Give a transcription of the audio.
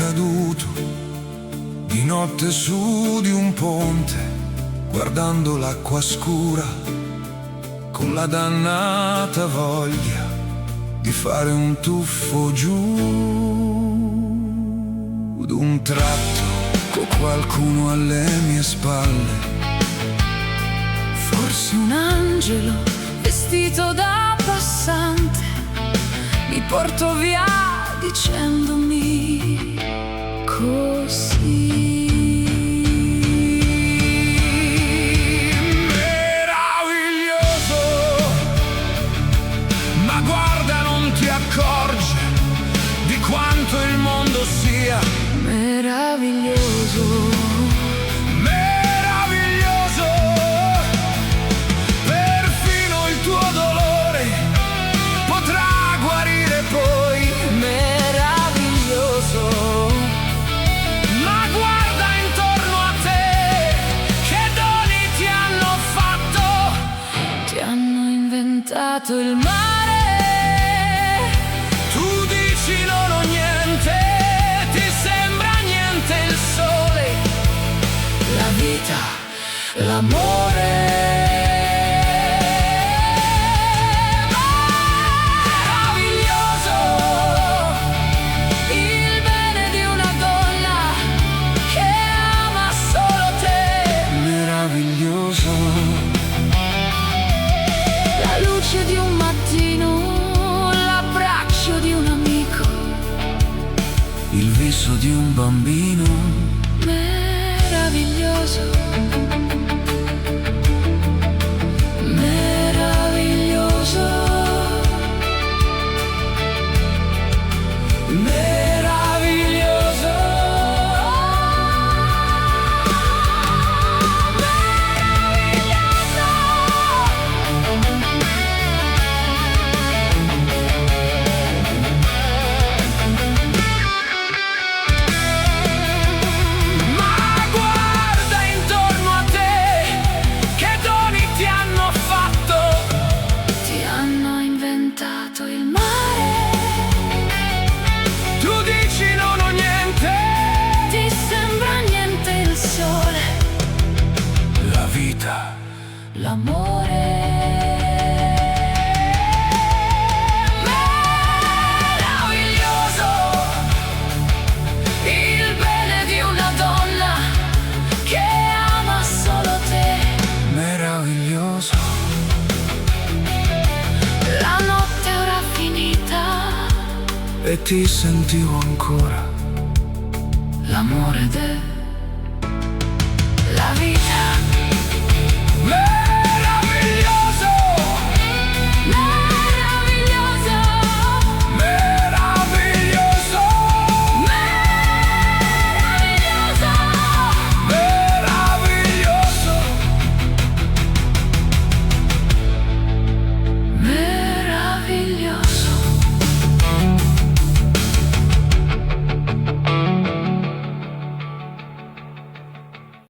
caduto di notte su di un ponte, guardando l'acqua scura, con la dannata voglia di fare un tuffo giù. D'un tratto, con qualcuno alle mie spalle, forse un angelo vestito da passante, mi portò via dicendomi così. Meraviglioso, ma guarda, non ti accorgi di quanto il mondo sia Meraviglioso. Il mare, tu dici non ho niente, ti sembra niente il sole, la vita, l'amore. Meraviglioso, il bene di una donna che ama solo te. Meraviglioso, di un mattino, l'abbraccio di un amico, il viso di un bambino. Meraviglioso, meraviglioso, meraviglioso. L'amore. Meraviglioso, il bene di una donna che ama solo te. Meraviglioso, la notte è ora finita e ti sentivo ancora l'amore del